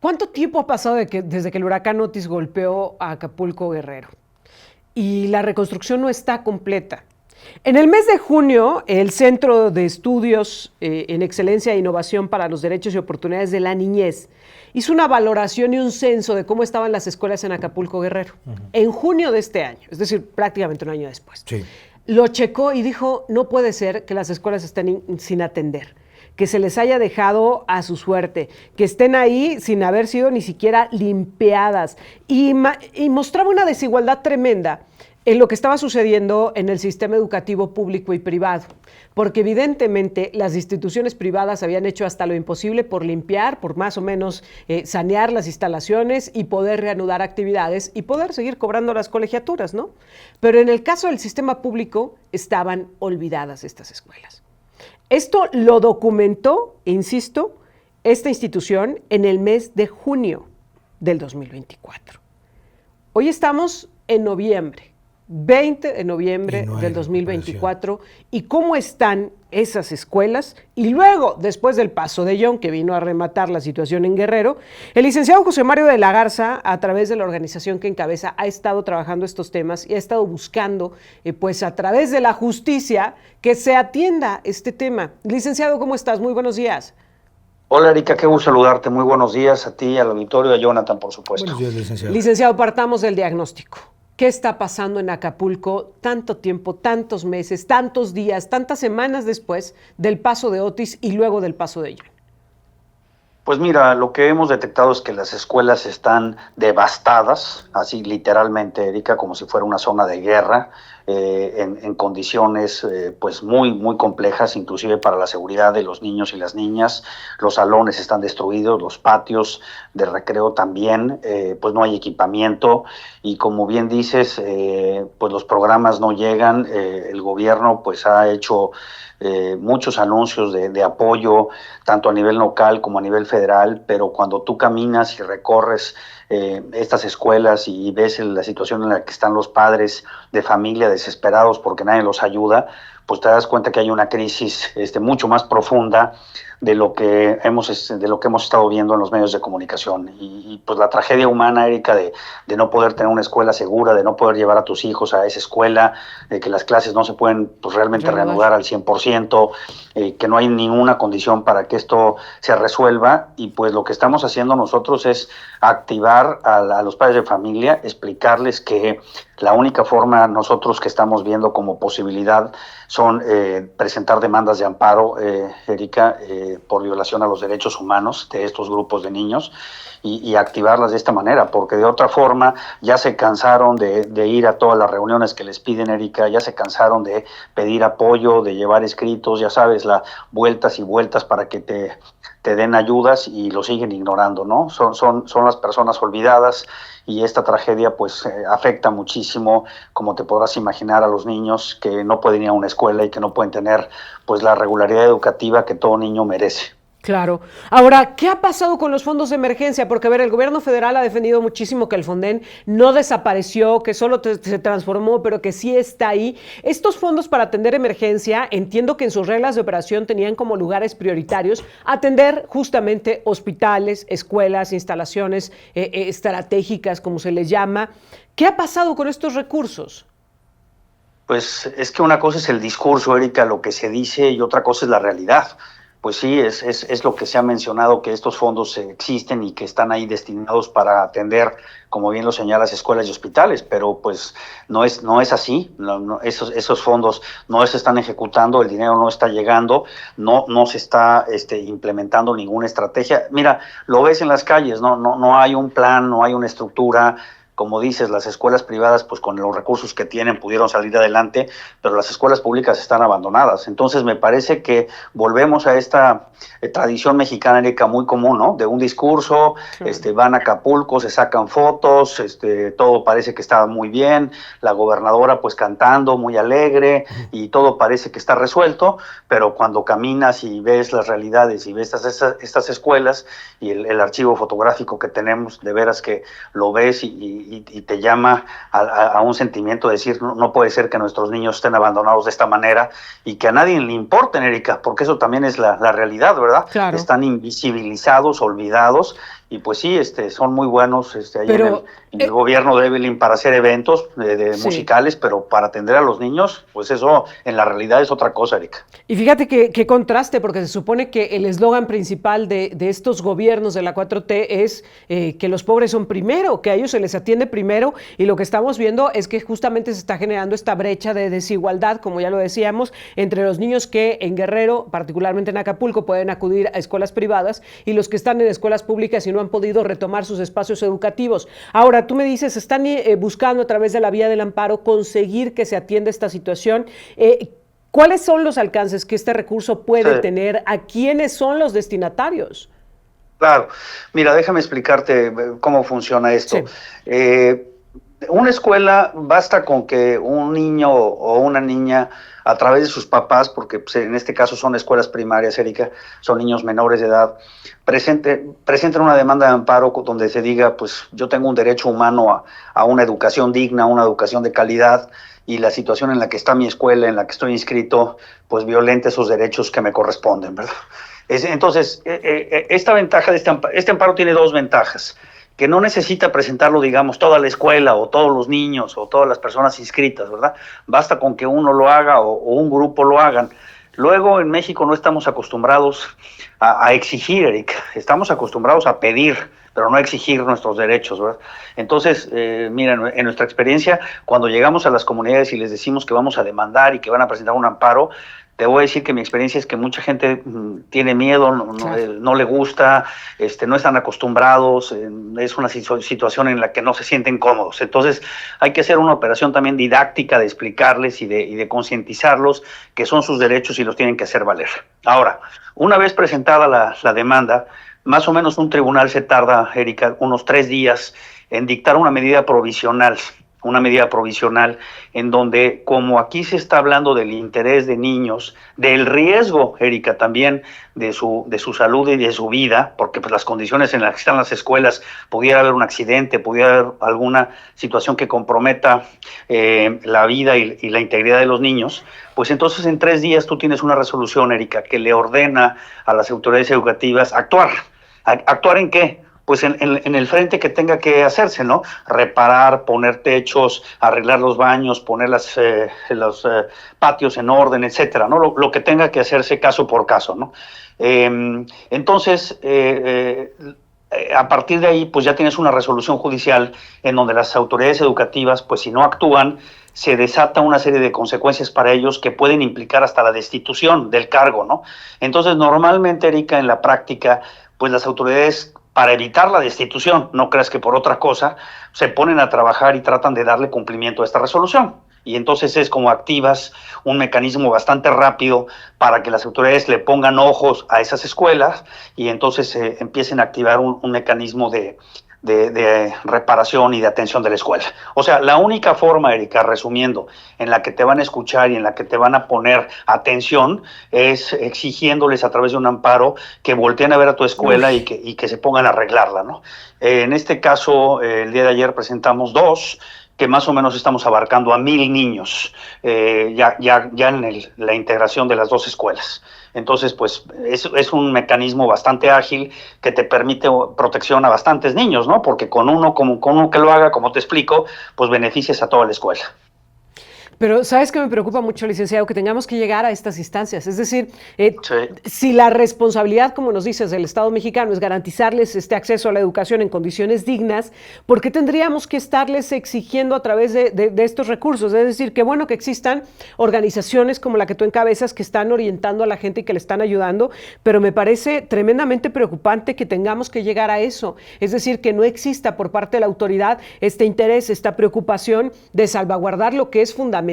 ¿Cuánto tiempo ha pasado desde que el huracán Otis golpeó a Acapulco, Guerrero? Y la reconstrucción no está completa. En el mes de junio, el Centro de Estudios en Excelencia e Innovación para los Derechos y Oportunidades de la Niñez hizo una valoración y un censo de cómo estaban las escuelas en Acapulco, Guerrero. En junio de este año, es decir, prácticamente un año después. Sí. Lo checó y dijo, no puede ser que las escuelas estén sin atender, que se les haya dejado a su suerte, que estén ahí sin haber sido ni siquiera limpiadas. Y mostraba una desigualdad tremenda en lo que estaba sucediendo en el sistema educativo público y privado, porque evidentemente las instituciones privadas habían hecho hasta lo imposible por limpiar, por más o menos sanear las instalaciones y poder reanudar actividades y poder seguir cobrando las colegiaturas, ¿no? Pero en el caso del sistema público estaban olvidadas estas escuelas. Esto lo documentó, insisto, esta institución en el mes de junio del 2024. Hoy estamos en noviembre. 20 de noviembre del 2024, y cómo están esas escuelas. Y luego, después del paso de John, que vino a rematar la situación en Guerrero, el licenciado José Mario de la Garza, a través de la organización que encabeza, ha estado trabajando estos temas y ha estado buscando, pues a través de la justicia, que se atienda este tema. Licenciado, ¿cómo estás? Muy buenos días. Hola, Erika, qué gusto saludarte. Muy buenos días a ti, al auditorio, a Jonathan, por supuesto. Buenos días, licenciado. Licenciado, partamos del diagnóstico. ¿Qué está pasando en Acapulco tanto tiempo, tantos meses, tantos días, tantas semanas después del paso de Otis y luego del paso de John? Pues mira, lo que hemos detectado es que las escuelas están devastadas, así literalmente, Erika, como si fuera una zona de guerra, en condiciones pues muy complejas, inclusive para la seguridad de los niños y las niñas. Los salones están destruidos, los patios de recreo también, pues no hay equipamiento y como bien dices, pues los programas no llegan. El gobierno pues ha hecho muchos anuncios de apoyo, tanto a nivel local como a nivel federal, pero cuando tú caminas y recorres estas escuelas y ves la situación en la que están los padres de familia desesperados porque nadie los ayuda, pues te das cuenta que hay una crisis mucho más profunda de lo que hemos estado viendo en los medios de comunicación. Y pues la tragedia humana, Erika, de no poder tener una escuela segura, de no poder llevar a tus hijos a esa escuela, de que las clases no se pueden pues realmente reanudar al 100%, que no hay ninguna condición para que esto se resuelva. Y pues lo que estamos haciendo nosotros es activar a los padres de familia, explicarles que la única forma nosotros que estamos viendo como posibilidad son presentar demandas de amparo, Erika, por violación a los derechos humanos de estos grupos de niños y activarlas de esta manera, porque de otra forma ya se cansaron de ir a todas las reuniones que les piden, Erika, ya se cansaron de pedir apoyo, de llevar escritos, ya sabes, vueltas y vueltas para que te den ayudas y lo siguen ignorando, ¿no? Son las personas olvidadas y esta tragedia pues afecta muchísimo, como te podrás imaginar, a los niños que no pueden ir a una escuela y que no pueden tener pues la regularidad educativa que todo niño merece. Claro. Ahora, ¿qué ha pasado con los fondos de emergencia? Porque, a ver, el gobierno federal ha defendido muchísimo que el Fonden no desapareció, que solo se transformó, pero que sí está ahí. Estos fondos para atender emergencia, entiendo que en sus reglas de operación tenían como lugares prioritarios atender justamente hospitales, escuelas, instalaciones estratégicas, como se les llama. ¿Qué ha pasado con estos recursos? Pues es que una cosa es el discurso, Erika, lo que se dice, y otra cosa es la realidad. Pues sí, es lo que se ha mencionado, que estos fondos existen y que están ahí destinados para atender, como bien lo señalas, escuelas y hospitales, pero pues no es así. Esos fondos no se están ejecutando, el dinero no está llegando, no se está implementando ninguna estrategia. Mira, lo ves en las calles, no hay un plan, no hay una estructura. Como dices, las escuelas privadas, pues con los recursos que tienen, pudieron salir adelante, pero las escuelas públicas están abandonadas. Entonces, me parece que volvemos a esta tradición mexicana, Erika, muy común, ¿no? De un discurso, van a Acapulco, se sacan fotos, todo parece que está muy bien, la gobernadora pues cantando, muy alegre, y todo parece que está resuelto, pero cuando caminas y ves las realidades y ves estas escuelas y el archivo fotográfico que tenemos, de veras que lo ves y te llama a un sentimiento de decir, no puede ser que nuestros niños estén abandonados de esta manera y que a nadie le importen, Erika, porque eso también es la realidad, ¿verdad? Claro. Están invisibilizados, olvidados, y pues sí, son muy buenos ahí Pero, en el gobierno de Evelyn para hacer eventos sí. musicales, pero para atender a los niños, pues eso en la realidad es otra cosa, Erika. Y fíjate qué contraste, porque se supone que el eslogan principal de estos gobiernos de la 4T es que los pobres son primero, que a ellos se les atiende primero, y lo que estamos viendo es que justamente se está generando esta brecha de desigualdad, como ya lo decíamos, entre los niños que en Guerrero, particularmente en Acapulco, pueden acudir a escuelas privadas y los que están en escuelas públicas y no han podido retomar sus espacios educativos. Ahora, tú me dices, están buscando a través de la vía del amparo conseguir que se atienda esta situación. ¿Cuáles son los alcances que este recurso puede tener? ¿A quiénes son los destinatarios? Claro, mira, déjame explicarte cómo funciona esto. Sí. Una escuela, basta con que un niño o una niña, a través de sus papás, porque pues, en este caso son escuelas primarias, Erika, son niños menores de edad, presenten una demanda de amparo donde se diga, pues yo tengo un derecho humano a una educación digna, una educación de calidad, y la situación en la que está mi escuela, en la que estoy inscrito, pues violenta esos derechos que me corresponden, ¿verdad? Entonces, esta ventaja de este amparo tiene dos ventajas, que no necesita presentarlo, digamos, toda la escuela o todos los niños o todas las personas inscritas, ¿verdad? Basta con que uno lo haga o un grupo lo hagan. Luego, en México no estamos acostumbrados a exigir, Erika, estamos acostumbrados a pedir, pero no a exigir nuestros derechos, ¿verdad? Entonces, mira, en nuestra experiencia, cuando llegamos a las comunidades y les decimos que vamos a demandar y que van a presentar un amparo, te voy a decir que mi experiencia es que mucha gente tiene miedo, no le gusta, no están acostumbrados, es una situación en la que no se sienten cómodos. Entonces hay que hacer una operación también didáctica de explicarles y de concientizarlos que son sus derechos y los tienen que hacer valer. Ahora, una vez presentada la demanda, más o menos un tribunal se tarda, Erika, unos 3 días en dictar una medida provisional en donde, como aquí se está hablando del interés de niños, del riesgo, Erika, también de su salud y de su vida, porque pues las condiciones en las que están las escuelas, pudiera haber un accidente, pudiera haber alguna situación que comprometa la vida y la integridad de los niños, pues entonces en 3 días tú tienes una resolución, Erika, que le ordena a las autoridades educativas actuar. ¿Actuar en qué? Pues en el frente que tenga que hacerse, ¿no? Reparar, poner techos, arreglar los baños, poner los patios en orden, etcétera, ¿no? Lo que tenga que hacerse caso por caso, ¿no? Entonces, a partir de ahí, pues ya tienes una resolución judicial en donde las autoridades educativas, pues si no actúan, se desata una serie de consecuencias para ellos que pueden implicar hasta la destitución del cargo, ¿no? Entonces, normalmente, Erika, en la práctica, pues las autoridades, para evitar la destitución, no creas que por otra cosa, se ponen a trabajar y tratan de darle cumplimiento a esta resolución. Y entonces es como activas un mecanismo bastante rápido para que las autoridades le pongan ojos a esas escuelas y entonces empiecen a activar un mecanismo de reparación y de atención de la escuela. O sea, la única forma, Erika, resumiendo, en la que te van a escuchar y en la que te van a poner atención es exigiéndoles a través de un amparo que volteen a ver a tu escuela y que se pongan a arreglarla, ¿no? En este caso, el día de ayer presentamos 2, que más o menos estamos abarcando a 1,000 niños ya en la integración de las 2 escuelas. Entonces, pues es un mecanismo bastante ágil que te permite protección a bastantes niños, ¿no? Porque con uno que lo haga, como te explico, pues beneficias a toda la escuela. Pero ¿sabes qué me preocupa mucho, licenciado? Que tengamos que llegar a estas instancias. Es decir, Sí. si la responsabilidad, como nos dices, del Estado mexicano es garantizarles este acceso a la educación en condiciones dignas, ¿por qué tendríamos que estarles exigiendo a través de estos recursos? Es decir, qué bueno que existan organizaciones como la que tú encabezas que están orientando a la gente y que le están ayudando, pero me parece tremendamente preocupante que tengamos que llegar a eso. Es decir, que no exista por parte de la autoridad este interés, esta preocupación de salvaguardar lo que es fundamental,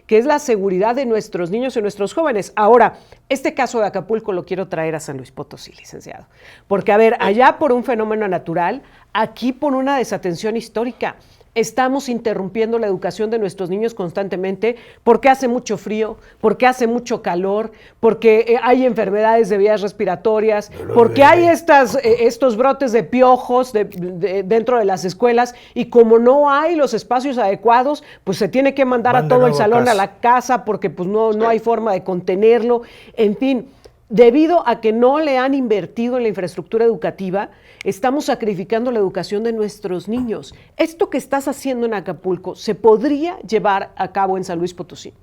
que es la seguridad de nuestros niños y nuestros jóvenes. Ahora, este caso de Acapulco lo quiero traer a San Luis Potosí, licenciado. Porque, a ver, allá por un fenómeno natural, aquí por una desatención histórica. Estamos interrumpiendo la educación de nuestros niños constantemente porque hace mucho frío, porque hace mucho calor, porque hay enfermedades de vías respiratorias, porque hay estos brotes de piojos dentro de las escuelas y como no hay los espacios adecuados, pues se tiene que mandar a todo el salón a la casa porque pues no hay forma de contenerlo. En fin, debido a que no le han invertido en la infraestructura educativa, estamos sacrificando la educación de nuestros niños. Esto que estás haciendo en Acapulco, ¿se podría llevar a cabo en San Luis Potosí?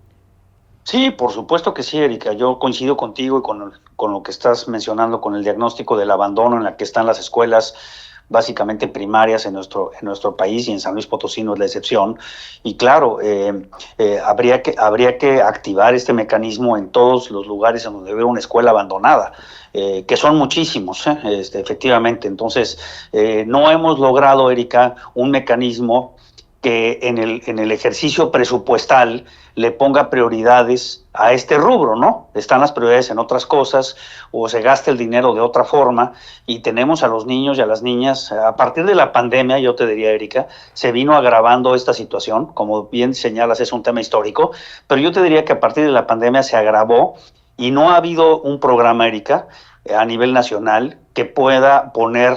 Sí, por supuesto que sí, Erika. Yo coincido contigo y con lo que estás mencionando, con el diagnóstico del abandono en la que están las escuelas, básicamente primarias en nuestro país, y en San Luis Potosí no es la excepción. Y claro, habría que activar este mecanismo en todos los lugares en donde hubiera una escuela abandonada, que son muchísimos, efectivamente. Entonces, no hemos logrado, Erika, un mecanismo que en el ejercicio presupuestal le ponga prioridades a este rubro, ¿no? Están las prioridades en otras cosas, o se gasta el dinero de otra forma, y tenemos a los niños y a las niñas. A partir de la pandemia, yo te diría, Erika, se vino agravando esta situación. Como bien señalas, es un tema histórico, pero yo te diría que a partir de la pandemia se agravó, y no ha habido un programa, Erika, a nivel nacional, que pueda poner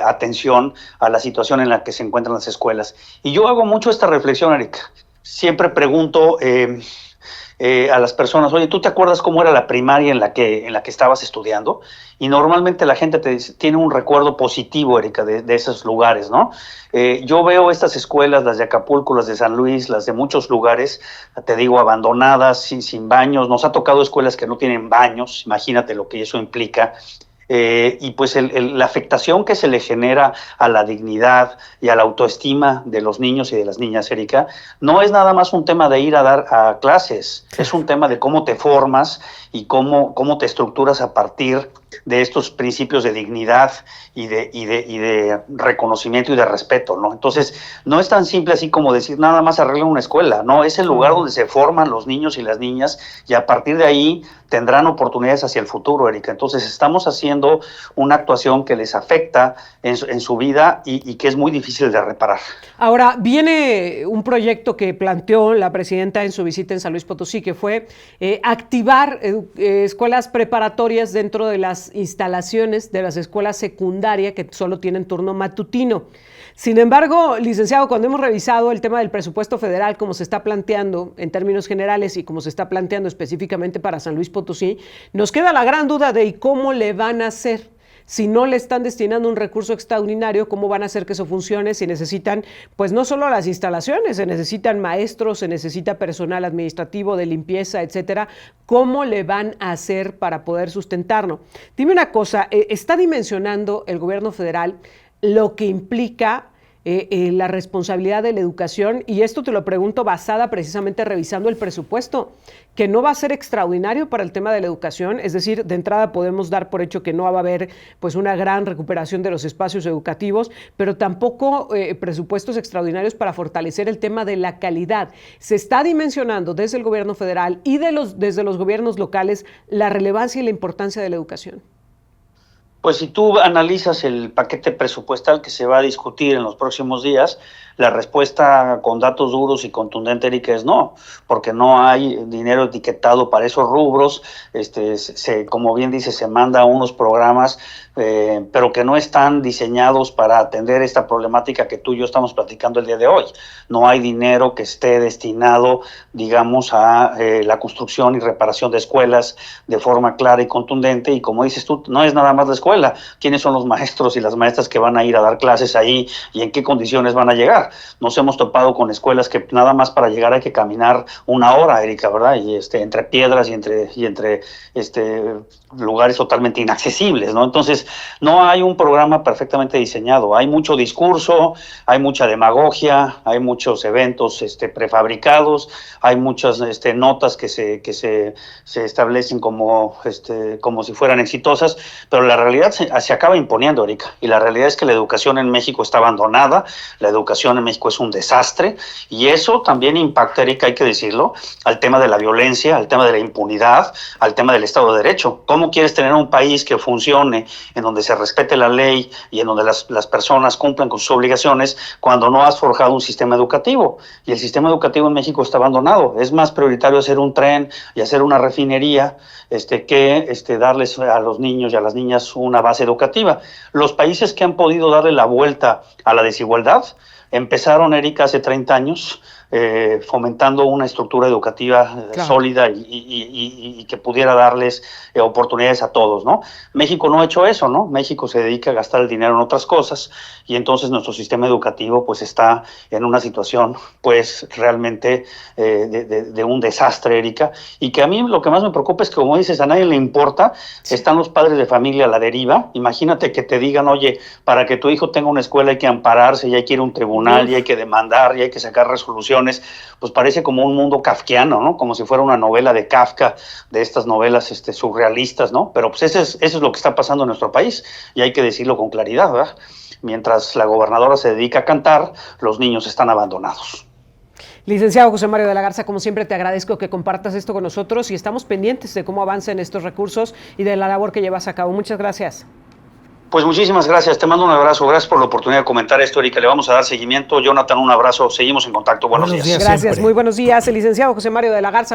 atención a la situación en la que se encuentran las escuelas. Y yo hago mucho esta reflexión, Erika. Siempre pregunto a las personas, oye, ¿tú te acuerdas cómo era la primaria en la que estabas estudiando? Y normalmente la gente tiene un recuerdo positivo, Erika, de esos lugares, ¿no? Yo veo estas escuelas, las de Acapulco, las de San Luis, las de muchos lugares, te digo, abandonadas, sin baños. Nos ha tocado escuelas que no tienen baños, imagínate lo que eso implica. Y pues la afectación que se le genera a la dignidad y a la autoestima de los niños y de las niñas, Erika, no es nada más un tema de ir a dar a clases, es un tema de cómo te formas y cómo te estructuras a partir de estos principios de dignidad y de reconocimiento y de respeto, ¿no? Entonces, no es tan simple así como decir nada más arregla una escuela, ¿no? Es el lugar donde se forman los niños y las niñas, y a partir de ahí tendrán oportunidades hacia el futuro, Erika. Entonces, estamos haciendo una actuación que les afecta en su vida y que es muy difícil de reparar. Ahora, viene un proyecto que planteó la presidenta en su visita en San Luis Potosí, que fue activar escuelas preparatorias dentro de las instalaciones de las escuelas secundarias que solo tienen turno matutino. Sin embargo, licenciado, cuando hemos revisado el tema del presupuesto federal, como se está planteando en términos generales y como se está planteando específicamente para San Luis Potosí, nos queda la gran duda de cómo le van a hacer. Si no le están destinando un recurso extraordinario, ¿cómo van a hacer que eso funcione? Si necesitan, pues no solo las instalaciones, se necesitan maestros, se necesita personal administrativo, de limpieza, etcétera. ¿Cómo le van a hacer para poder sustentarlo? Dime una cosa, ¿está dimensionando el gobierno federal lo que implica la responsabilidad de la educación? Y esto te lo pregunto basada precisamente revisando el presupuesto, que no va a ser extraordinario para el tema de la educación. Es decir, de entrada podemos dar por hecho que no va a haber pues una gran recuperación de los espacios educativos, pero tampoco presupuestos extraordinarios para fortalecer el tema de la calidad. ¿Se está dimensionando desde el gobierno federal y desde los gobiernos locales la relevancia y la importancia de la educación? Pues si tú analizas el paquete presupuestal que se va a discutir en los próximos días, la respuesta con datos duros y contundente, Erika, es no, porque no hay dinero etiquetado para esos rubros. Como bien dice, se manda unos programas, pero que no están diseñados para atender esta problemática que tú y yo estamos platicando el día de hoy. No hay dinero que esté destinado, digamos, a la construcción y reparación de escuelas de forma clara y contundente. Y como dices tú, no es nada más la escuela. ¿Quiénes son los maestros y las maestras que van a ir a dar clases ahí y en qué condiciones van a llegar? Nos hemos topado con escuelas que nada más para llegar hay que caminar una hora, Erika, ¿verdad? Y entre piedras y entre lugares totalmente inaccesibles, ¿no? Entonces, no hay un programa perfectamente diseñado. Hay mucho discurso, hay mucha demagogia, hay muchos eventos prefabricados, hay muchas notas que se establecen como si fueran exitosas, pero la realidad se acaba imponiendo, Erika. Y la realidad es que la educación en México está abandonada, la educación en México es un desastre, y eso también impacta, Erika, hay que decirlo, al tema de la violencia, al tema de la impunidad, al tema del Estado de Derecho. ¿Cómo quieres tener un país que funcione, en donde se respete la ley y en donde las personas cumplan con sus obligaciones, cuando no has forjado un sistema educativo? Y el sistema educativo en México está abandonado. Es más prioritario hacer un tren y hacer una refinería que darles a los niños y a las niñas una base educativa. Los países que han podido darle la vuelta a la desigualdad Empezaron, Erika, hace 30 años, fomentando una estructura educativa sólida y que pudiera darles oportunidades a todos, ¿no? México no ha hecho eso, ¿no? México se dedica a gastar el dinero en otras cosas y entonces nuestro sistema educativo pues está en una situación pues realmente de un desastre, Erika, y que a mí lo que más me preocupa es que, como dices, a nadie le importa, están los padres de familia a la deriva. Imagínate que te digan, oye, para que tu hijo tenga una escuela hay que ampararse, y hay que ir a un tribunal, y hay que demandar, y hay que sacar resoluciones. Pues parece como un mundo kafkiano, ¿no? Como si fuera una novela de Kafka, de estas novelas surrealistas, ¿no? Pero pues eso es lo que está pasando en nuestro país, y hay que decirlo con claridad, ¿verdad? Mientras la gobernadora se dedica a cantar, los niños están abandonados. Licenciado José Mario de la Garza, como siempre te agradezco que compartas esto con nosotros y estamos pendientes de cómo avancen estos recursos y de la labor que llevas a cabo. Muchas gracias. Pues muchísimas gracias, te mando un abrazo, gracias por la oportunidad de comentar esto, Erika, le vamos a dar seguimiento. Jonathan, un abrazo, seguimos en contacto, buenos días. Gracias, siempre. Muy buenos días, el licenciado José Mario de la Garza.